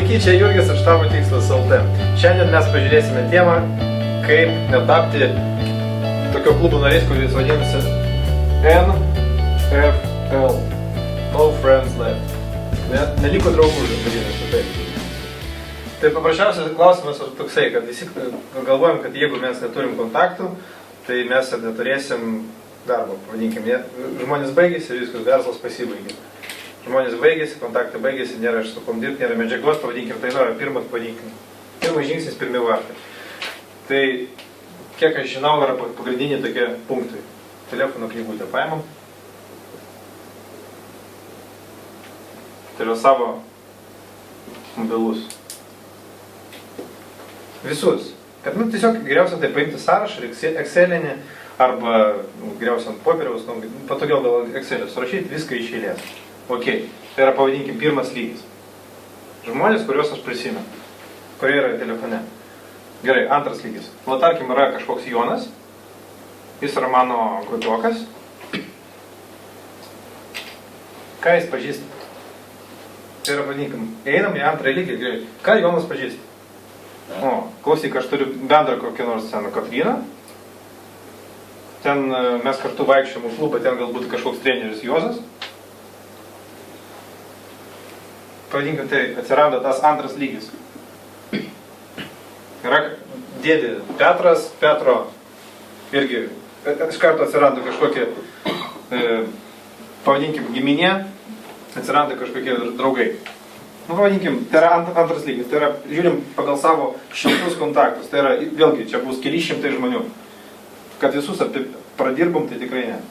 Sveiki, čia Jurgis iš Tavo Tikslas LT. Šiandien mes pažiūrėsime temą, kaip netapti tokio klubo nariais, kuris vadinasi NFL. No friends left. Neliko draugų, vadinasi taip. Tai paprasčiausias klausimas toksai, kad visi galvojam, kad jeigu mes neturim kontaktų, tai mes ir neturėsim darbo, vadinkim. Žmonės baigėsi ir viskas, verslas pasibaigė. Žmonės baigėsi, kontaktai baigėsi, nėra iš su kom dirbti, nėra medžiagos, pavadinkim, tai nėra pirmas žingsnis, pirmi vartai. Tai, kiek aš žinau, yra pagrindiniai tokie punktai. Telefono knygutę paimam. Tai yra savo mobilus. Visus. Kad, tiesiog geriausia tai paimti sąrašą, Excelinį, arba geriausia ant popieriaus, patogiau gal Excelį surašyti viską iš eilės. Ok, tai yra, pavadinkim, pirmas lygis. Žmonės, kuriuos aš prisimenu, kurie yra telefone. Gerai, antras lygis. Tarkim, yra kažkoks Jonas, jis yra mano grupiokas. Ką jis pažįsta? Tai yra, pavadinkim, einam į antrą lygį. Gerai, ką Jonas pažįsta? O, klausyk, aš turiu bendrą kokią nors seną Kotryną. Ten mes kartu vaikščiom į klubą, ten galbūt kažkoks treneris Juozas. Pavadinkim, tai atsirado tas antras lygis. Yra dėdė Petras, Petro irgi iš karto atsirado kažkokie, pavadinkim, giminė, atsirado kažkokie draugai. Pavadinkim, tai yra antras lygis, tai yra, žiūrim pagal savo šimtus kontaktus, tai yra, vėlgi, čia bus keli šimtai žmonių. Kad visus pradirbom, tai tikrai ne.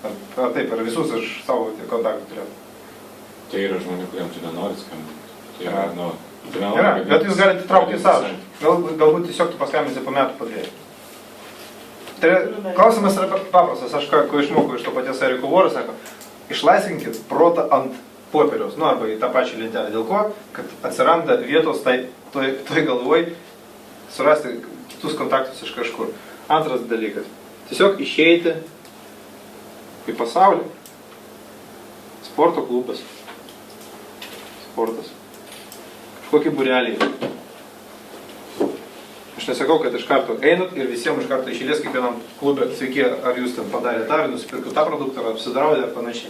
Ar taip, ar visus aš savo kontaktų turėjau. Tai yra žmonių, kuriems tu nenori skambinti. Tai yra, yra, bet jūs galite traukti į sąrašą. Galbūt tiesiog tu paskambinsi po metų, po dviejų. Tai klausimas yra paprastas. Aš ko išmokau iš to paties Eriko Voro, sako, išlaisvinkit protą ant popieriaus, arba į tą pačią lentelę. Dėl ko? Kad atsiranda vietos toj galvoj surasti kitus kontaktus iš kažkur. Antras dalykas. Tiesiog išeiti į pasaulį. Sporto klubas. Sportas. Kažkokie būreliai. Aš nesakau, kad iš karto einat ir visiems iš karto išėlės kiekvienam klube. Sveiki, ar jūs ten padarėte tą, ar nusipirkų tą produktą, ar apsidraudė, ar panašiai.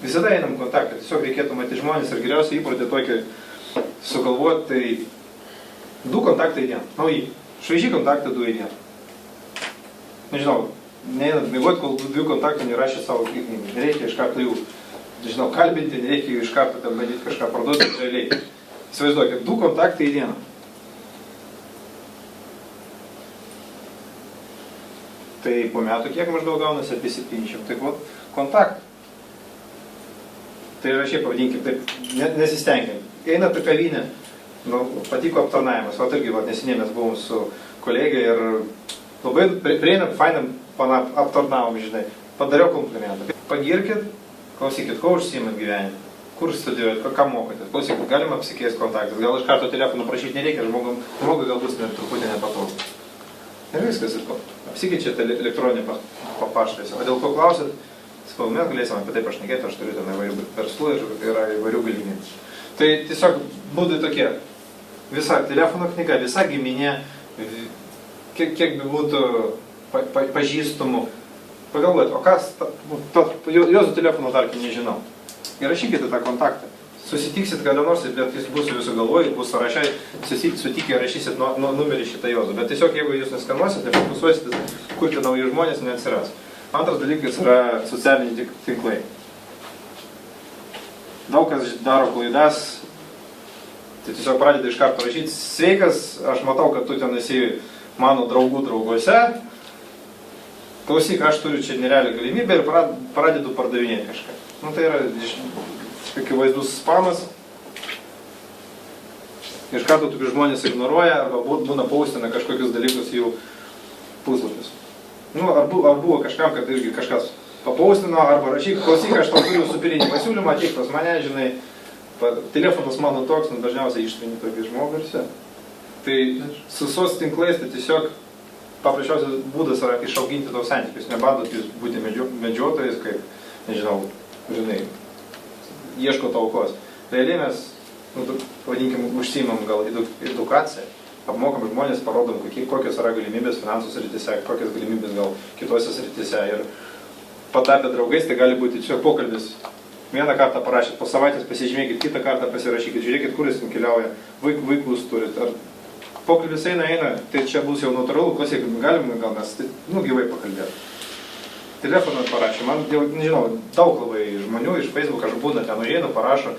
Visada einam kontaktą. Tiesiog reikėtų matyti žmonės ir geriausiai įprotį tokį sugalvoti, tai 2 kontaktai į dieną. Nauji. Švieži kontaktai 2 į dieną. Nežinau, neinat mėgoti, kol 2 kontaktų nerašė savo knygų. Nereikia iš karto jų, nežinau, kalbinti, nereikia iš karto ten bandyti kažką parduoti realiai. Įsivaizduokit, 2 kontaktai į dieną. Tai po metų kiek maždaug gaunasi apie 700. Tai buvo kontaktų. Tai yra šiaip, pavadinkim, taip, nesistengiam. Einat į kavinę, patiko aptarnavimas. Vat irgi, neseniai mes buvom su kolegė ir labai prieinam, fainam, aptarnavom, žinai. Padariau komplimentą. Pagirkit, klausykit, ko užsiimat gyvenime. Kur studijuojat, ką mokotės. Klausykit, galima apsikeisti kontaktus. Gal iš karto telefoną prašyti nereikia, žmogui galbūt net truputį nepatogu. Ir viskas. Apsikeičiate elektroninį paštą. O dėl ko klausit, sakau, mes galėsim apie tai pašnekėti, aš turiu ten įvairių verslų ir yra įvairių galimybių. Tai tiesiog būdai tokie. Visa telefono knyga, visa giminė, kiek būtų pažįstamų. Pagalvojat, o kas, Juozo telefono tarkim nežinau. Įrašykite tą kontaktą. Susitiksit kada nors, bet jis bus jūsų galvoj, bus sąrašai, sutikę rašysit numerį šitą Juozo. Bet tiesiog jeigu jūs neskanuosit, nefokusuosit, kurti naujų žmonės, neatsiras. Antras dalykas yra socialiniai tinklai. Daug kas daro klaidas, tai tiesiog pradeda iš karto rašyti. Sveikas, aš matau, kad tu ten esi mano draugų drauguose. Klausyk, aš turiu čia nerealią galimybę ir pradedu pardavinėti kažką. Tai yra akivaizdus spamas. Iš karto tokius žmonės ignoruoja arba būna paustina kažkokius dalykus jų puslapius. Ar buvo kažkam, kad irgi kažkas papaustino, arba rašyk, klausyk, aš tau turiu superinį pasiūlymą, ateik pas mane, žinai, telefonas mano toks, dažniausiai ištrini tokį žmogų ir visi. Tai su soc tinklais tai tiesiog paprasčiausias būdas yra išauginti tos santykius, nebandot jūs būti medžiotojais, kaip, nežinau, žinai, ieško aukos. Realiai mes, vadinkim, užsiimam gal edukaciją, apmokam žmonės, parodom, kokios yra galimybės finansų srityse, kokios galimybės gal kitose srityse. Ir patapę draugais, tai gali būti čia pokalbis. Vieną kartą parašėt, po savaitės pasižymėkit, kitą kartą pasirašykit, žiūrėkit, kur jis keliauja, vaikus turit. Ar pokalbis eina, tai čia bus jau natūralu, klausyk, galim gal mes gyvai pakalbėti. Telefoną parašė, man jau, nežinau, daug labai žmonių iš Facebook, aš būna ten užeinu, parašo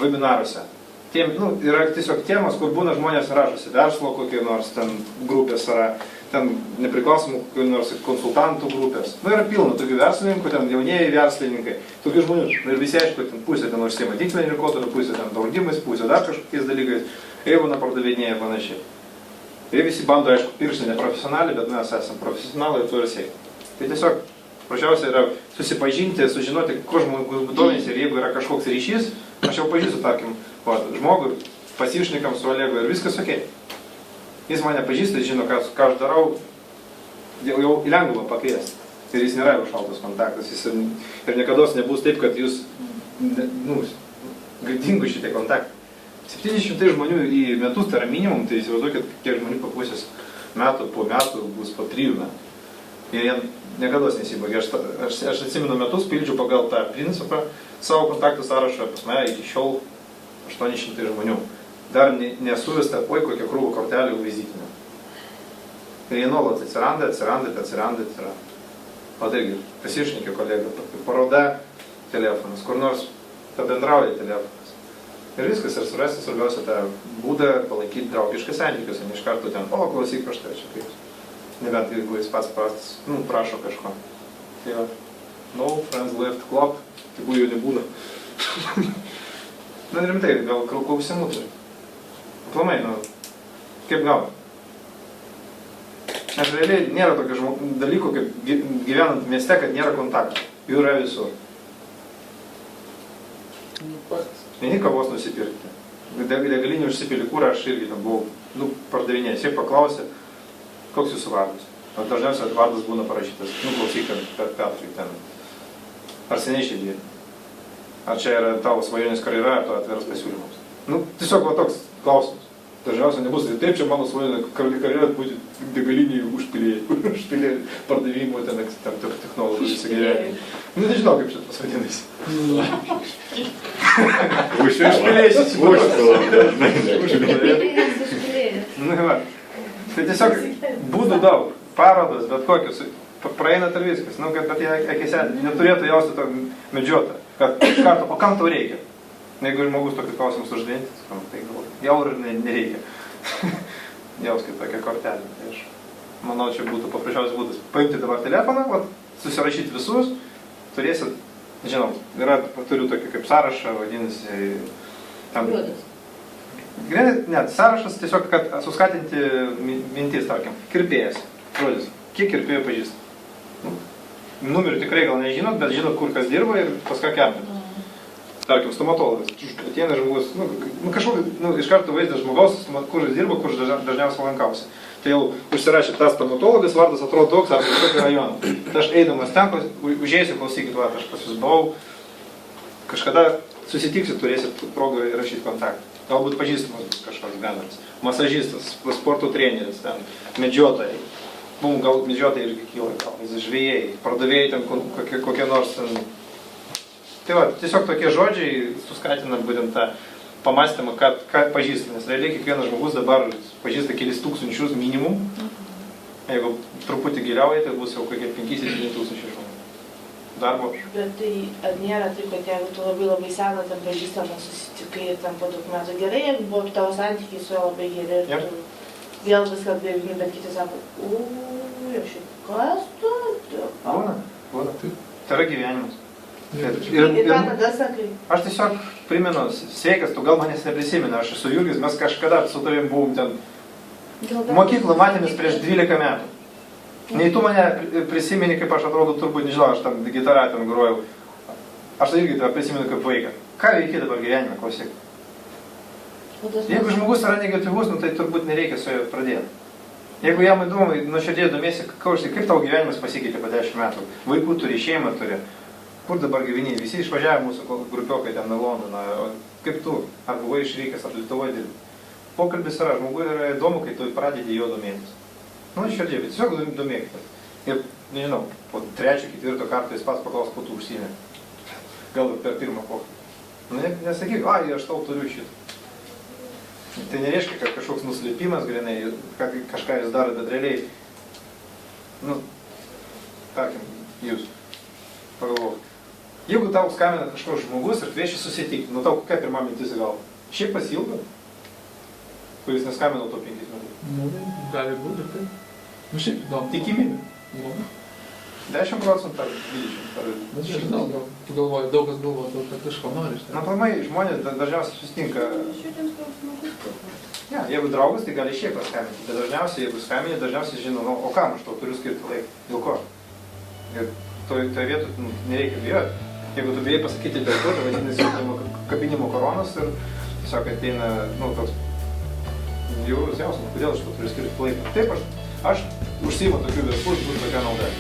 webinaruose. Yra tiesiog temos, kur būna žmonės rašosi, verslo kokie nors ten grupės yra, ten nepriklausomų kokių nors konsultantų grupės. Yra pilna tokių verslininkų, ten jaunieji verslininkai, tokių žmonių. Ir visi aišku, ten pusė ten užsiema tinklinių rinkodarų, pusė ten draudimais, pusė dar kažkokiais dalykais, eivona pardavinėja ir panašiai. Ir visi bando, aišku, piršti neprofesionaliai, bet mes esame profesionalai ir turisiai. Tai tiesiog prašiausia yra susipažinti, sužinoti, kur žmogus domisi ir jeigu yra kažkoks ryšys, aš jau pažįstu, tarkim, žmogų, pasišnekam su Olegu ir viskas ok. Jis mane pažįsta, žino, ką aš darau, jau lengva pakviesti. Ir jis nėra jau šaltas kontaktas. Ir niekada nebus taip, kad jūs, dingo šitie kontaktai. 700 žmonių į metus, tai yra minimum, tai įsivaizduokit, kiek žmonių po pusės metų, po metų bus po 3 metų. Ir jie niekada nesibaigia. Aš atsimenu metus, pildžiu pagal tą principą savo kontaktų sąrašą, pas mane iki šiol 800 žmonių. Dar nesuvesta, kokia krūva kortelių vizitinė. Ir jie nuolat atsiranda. O taigi, pasišnekė kolega, paroda telefonas, kur nors pabendrauja telefonas. Ir viskas, ir surasti svarbiausia tą būdą palaikyti draugišką santykius, o ne iš karto ten, klausyk, aš tai čia kaip. Nebent jeigu jis pats prašo kažko. Tai va, no friends left club, jeigu jų nebūna. Rimtai, gal klausimų turi. Aplamai, kaip gauti? Nes realiai nėra tokio dalykų, kaip gyvenant mieste, kad nėra kontaktų. Jų yra visur. Vieni kavos nusipirkti. Degalinį užsipili kūrą, aš irgi ten buvau, pardavinėjęs. Jie paklausė, koks jūsų vardas? Dažniausiai vardas būna parašytas, klausyk per Petrui ten. Ar seniai šiandien? Ar čia yra tavo svajonės karjera, ar to atveras pasiūlymas? Tiesiog va toks klausimas. Dažniausiai nebus, tai taip čia mano svajonė karjera būti degalinį užpilėjai pardavimo ten technologijų visą gyvenimą. Nežinau, kaip čia tas vadinasi. Užpilėjai. Tai tiesiog būdų daug, parodos, bet kokius, praeina ir viskas, bet jie akise neturėtų jausti to medžiotą, kad iš karto, o kam tau reikia? Jeigu žmogus tokį klausimus uždėti, tai jau ir nereikia. Jauskit tokią kortelę. Tai aš manau, čia būtų paprasčiausias būdas. Paimti dabar telefoną, susirašyti visus, turėsit, žinau, turiu tokį kaip sąrašą, vadinasi, tam. Net sąrašas tiesiog, kad suskatinti mintis, tarkim, kirpėjas, žodis, kiek kirpėjų pažįsta. Numerių tikrai gal nežinot, bet žinot, kur kas dirba ir pas ką kempinat. Tarkim, stomatologas, ateina žmogus, kažkokį, iš karto vaizdas žmogaus, kur jis dirba, kur dažniausiai lankausi. Tai jau užsirašė tas stomatologas, vardas atrodo toks, ar kažkokį rajoną. Tai aš eidamas ten, užėsiu, klausykit, aš pas jūs buvau, kažkada susitiksit, turėsit progą įrašyti kontaktą. Galbūt pažįstamas kažkoks bendras, masažistas, sporto treneris, ten, medžiotojai. Gal medžiotojai irgi kyla, žvėjai, pardavėjai ten kokie nors. Tai va, tiesiog tokie žodžiai suskatina būtent tą pamastymą, ką pažįsta. Nes realiai kiekvienas žmogus dabar pažįsta kelis tūkstančius minimum. Jeigu truputį giliauja, tai bus jau kokie 5-7 tūkstančiai žmonių. Darbo. Bet tai ar nėra taip, kad jeigu tu labai seną ten pažįstamą susitikai ir ten po daug metų gerai, jeigu buvo tavo santykiai su juo labai geri ir tu vėl viską atgaivini, bet kiti sako, kas tu? Būna. Tai yra gyvenimas. Ir ką tada sakai? Aš tiesiog primenu, sveikas, tu gal manęs neprisimeni, aš esu Jurgis, mes kažkada su tavim buvom ten mokyklą matėmės prieš 12 metų. Nei tu mane prisimeni, kaip aš atrodo, turbūt, nežinau, aš tam gitarą ten grojau. Aš irgi tave prisimenu kaip vaiką. Ką veikia dabar gyvenime, klausyk? Jeigu žmogus yra negatyvus, tai turbūt nereikia su juo pradėti. Jeigu jam įdomu, nuoširdžiai domiesi, kaip tavo gyvenimas pasikeitė po 10 metų, vaikų turi, šeimą turi, kur dabar gyveni, visi išvažiavę mūsų grupiokai ten į Londoną, kaip tu, ar buvai išvykęs, ar Lietuvoje dirbi. Pokalbis yra, žmogui yra įdomu, kai tu pradedi jo domėtis. Nu, širdžiai, bet tiesiog domėkitės. Ir, nežinau, po 3-4 karto jis pats paklaus, ko tu užsienė. Gal per pirmą pokalbį. Nesakyk, aš tau turiu šitą. Tai nereiškia, kad kažkoks nuslėpimas grinai, kažką jis daro, bet realiai, nu, tarkim, jūs pagalvokit. Jeigu tau skambina kažkoks žmogus ir kviečia susitikti, nu tau kokia pirma mintis į galvą? Šiaip pasilgo, kuris neskambino to 5 metų. Nu, gali būti, tai. Nu, šiaip, įdomu. Tikimybė. Nu, 10% ar 20%. Ar bet aš žinau, gal tu galvoji, daug kas galvoja, kad kažko nori iš Na, pamai, žmonės dažniausiai susitinka. Ja, jeigu draugas, tai gali šiaip paskambinti, bet dažniausiai, jeigu skambini, dažniausiai žino, nu, o kam aš tau turiu skirti laiką, dėl ko. Ir toje vietoje nereikia bijoti. Jeigu tu bijai pasakyti dėl ko, tai vadinasi kabinimo koronas ir tiesiog ateina, nu, toks bjaurus jausmas, kodėl aš tau turiu skirti laiką. Taip, aš užsiimu tokių verslų, bus tokia nauda.